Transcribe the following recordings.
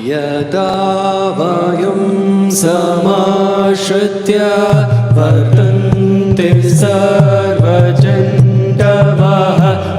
यदा वायुं समाश्रित्य वर्तन्ते सर्वजन्तवः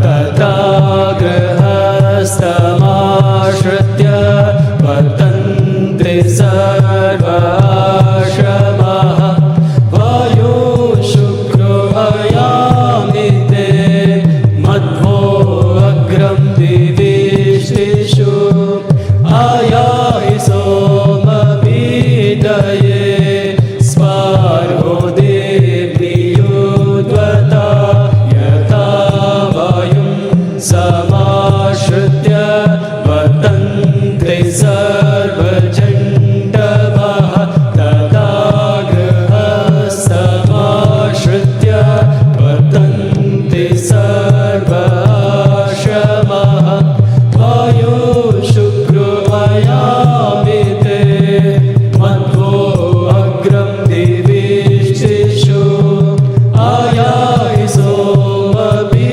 तथा गृहस्थमाश्रित्य वर्तन्ते सर्वाश्रमाः वायो शुक्रो अयामिते मध्वो अग्रं दिविष्टिषु आयाहि सोमपीडये स्पार्हो देव्युद्वता यथा वायुं समाश्रित्य वर्तन्ते सर्वजन्तवः तथा गृहस्थमाश्रित्य वर्तन्ते सर्वाश्रमाः वायो शुक्रो अयामिते मध्वो अग्रं दिविष्टिषु आयाहि सोमपीडये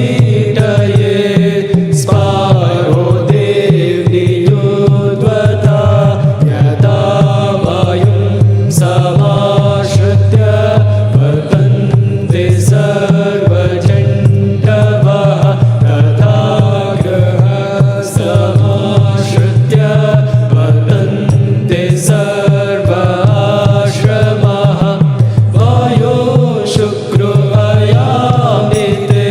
स्पार्हो देव्युद्वता यथा वायुं समाश्रित्य वर्तन्ते सर्वजन्तवः तथा गृहस्थमाश्रित्य वर्तन्ते सर्वाश्रमाः वायो शुक्रो अयामिते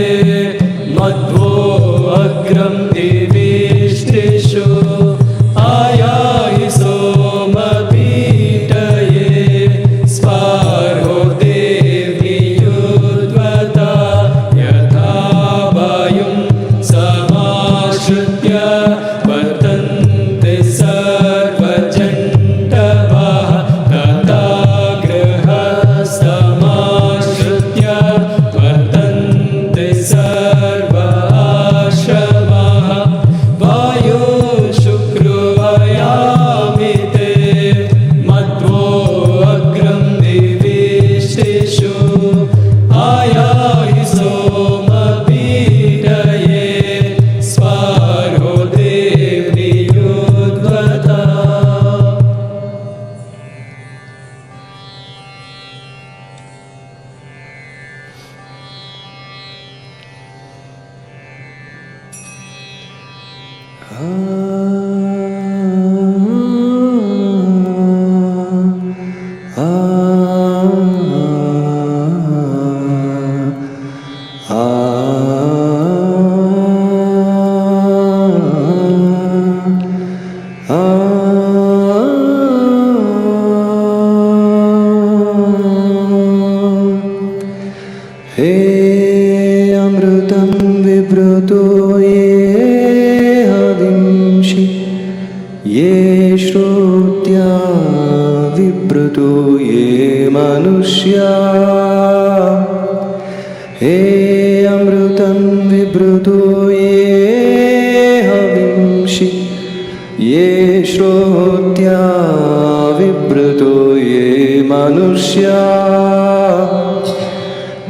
मध्वो अग्रं दिविष्टिषु आयाहि सोमपीडये स्पार्हो देव्युद्वता यथा वायुं समाश्रित्य वर्तन्ते सर्वजन्तवः तथा गृहस्थमाश्रित्य वर्तन्ते सर्वाश्रमाः वायो शुक्रो अयामिते मध्वो अग्रं दिविष्टिषु आयाहि सोमपीडये स्पार्हो देव्युद्वता हे अमृतं विवृतो ये हविंषि ये श्रोत्या विवृतो ये मनुष्या हे अमृतं विवृतो ये हविंषि ये श्रोत्या विवृतो ये मनुष्या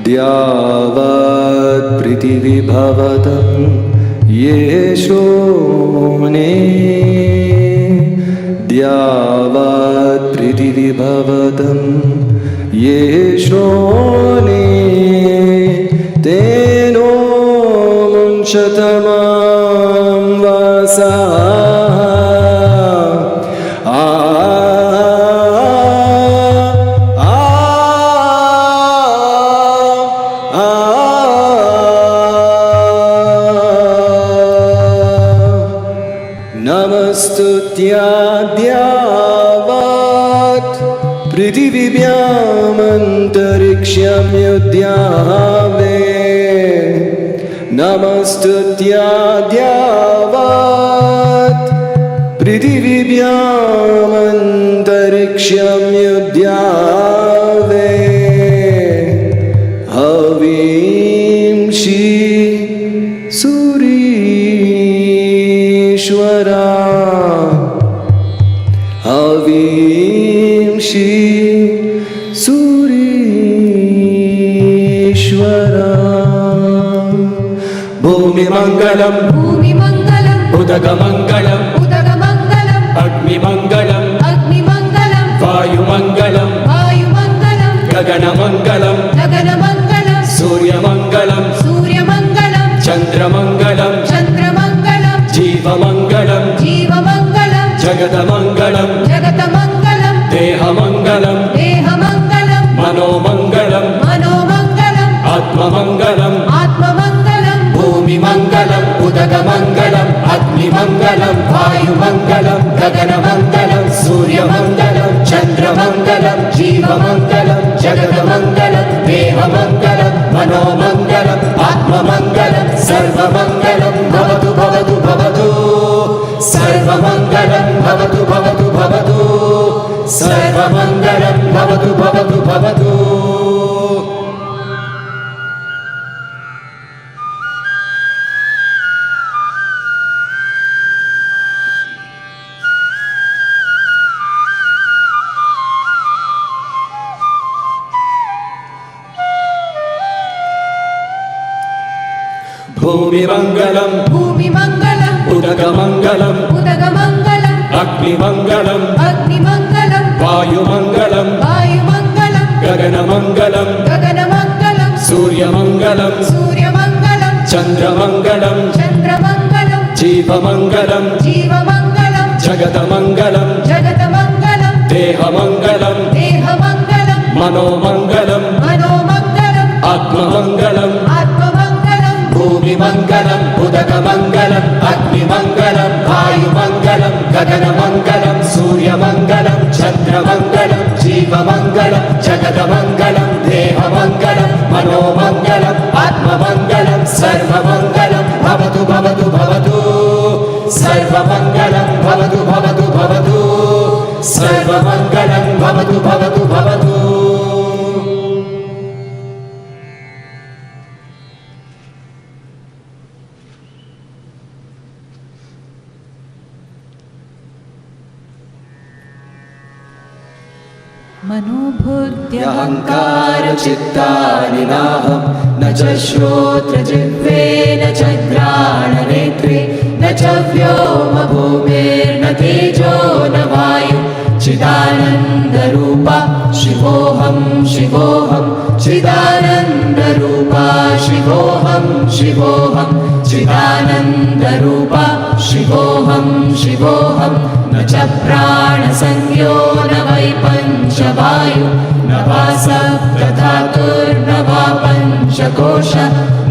द्यावत् पृथिवीभवतं ये श्रोणे द्यावत् पृथिवीभवतं ये श्रोणे तेनो मुञ्चतमां वासाः नमस्तुत्याद्यावत् पृथिवीभ्यामन्तरिक्षं युध्यावे नमस्तुत्याद्यावत् पृथिवीभ्यामन्तरिक्षं युध्यावे हवींषि सूरीश्वरा हवींषि सूरीश्वरा भूमिमङ्गलं भूमिमङ्गलं उदकमङ्गलं उदकमङ्गलं अग्निमङ्गलं मङ्गलं गगनमङ्गलं सूर्यमङ्गलं चन्द्रमङ्गलं जीवमङ्गलं जगदमङ्गलं देहमङ्गलं मनोमङ्गलं आत्ममङ्गलं सर्वमङ्गलं भवतु भवतु भवतु सर्वमङ्गलं भवतु भवतु भवतु सर्वमङ्गलं भवतु भवतु भवतु भूमिमङ्गलं भूमिमङ्गलं उदकमङ्गलं उदकमङ्गलं अग्निमङ्गलं अग्निमङ्गलं वायुमङ्गलं वायुमङ्गलं गगनमङ्गलं गगनमङ्गलं सूर्यमङ्गलं सूर्यमङ्गलं चन्द्रमङ्गलं चन्द्रमङ्गलं जीवमङ्गलं जीवमङ्गलं जगदमङ्गलं देहमङ्गलं देहमङ्गलं मनोमङ्गलं आत्ममङ्गलं भूमिमङ्गलं उदकमङ्गलं अग्निमङ्गलं वायुमङ्गलं गगनमङ्गलं सूर्यमङ्गलं चन्द्रमङ्गलं जीवमङ्गलं जगदमङ्गलं देहमङ्गलं मनोमङ्गलं आत्ममङ्गलं सर्वमङ्गलं भवतु भवतु भवतु सर्वमङ्गलं भवतु भवतु भवतु सर्वमङ्गलं भवतु भवतु भवतु मनोबुद्ध्यहङ्कारचित्तानि नाहं न च श्रोत्रजिह्वे न च घ्राणनेत्रे न च व्योमभूमिर्न तेजो न वायु चिदानन्दरूपा शिवोऽहं शिवोऽहं चिदानन्दरूपा शिवोऽहं शिवोऽहं चिदानन्दरूपा शिवोऽहं शिवोऽहं न च प्राणसंज्ञो न वै पञ्चवायु न वा सप्तधातुर्न वा पञ्चकोश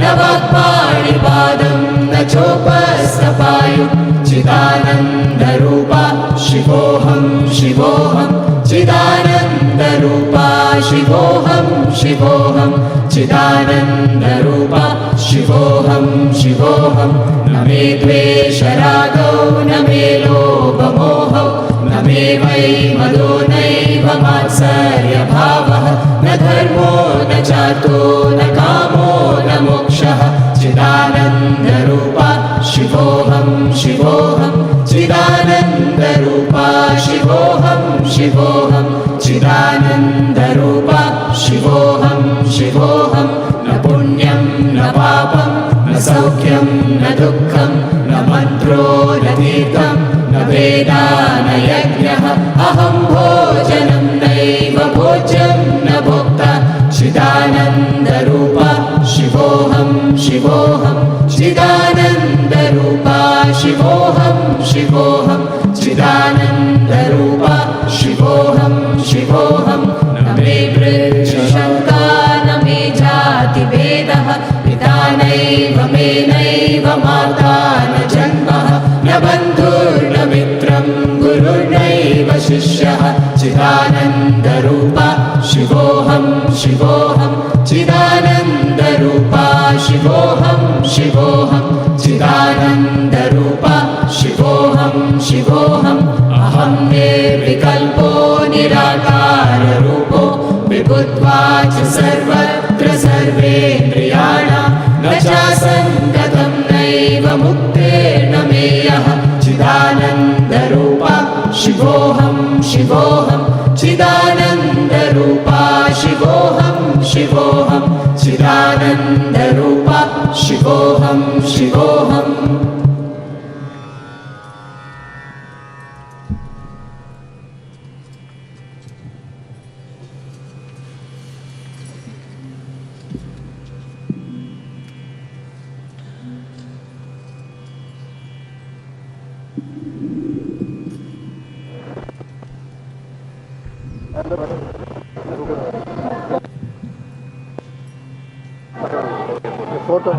न वा पाणिपादं न चोपस्थपायु चिदानन्दरूपा शिवोऽहं शिवोऽहं चिदानन्दरूपा शिवोऽहं शिवोऽहं चिदानन्दरूपा शिवोऽहं शिवोऽहं न मे द्वेषरागौ न मे लोभमोहौ न मे वै मदो नैव मात्सर्यभावः न धर्मो न चार्तो न कामो न मोक्षः चिदानन्दरूपा शिवोऽहं शिवोऽहं चिदानन्दरूपा शिवोऽहं शिवोऽहं चिदानन्दरूपा शिवोऽहं शिवोऽहं न पुण्यं न पापं न सौख्यं न दुःखं न मन्त्रो न तीर्थं न वेदा न यज्ञः अहं भोजनं नैव भोज्यं न भोक्ता चिदानन्दरूपा शिवोऽहं शिवोऽहं चिदानन्दरूपा शिवोऽहं शिवोऽहं चिदानन्दरूपा शिवोऽहं शिवोऽहं न मे वृक्षशङ्का न मे जातिभेदः पिता नैव मे नैव माता न जन्मः न बन्धुर्न मित्रं गुरुर्नैव शिष्यः चिदानन्दरूपा शिवोऽहं शिवोऽहं चिदानन्दरूपा शिवोऽहं शिवोऽहं चिदानन्दरूपा शिवोऽहं शिवोऽहं अहं निर्विकल्पो निराकाररूपो विभुत्वाच सर्वत्र सर्वेन्द्रियाणां न चासङ्गतं नैव मुक्तेर्न मेयः चिदानन्दरूपा शिवोऽहं शिवोऽहं चिदानन्दरूपा शिवोऽहं शिवोऽहं चिदानन्दरूपा शिवोऽहं शिवोऽहम् फोटो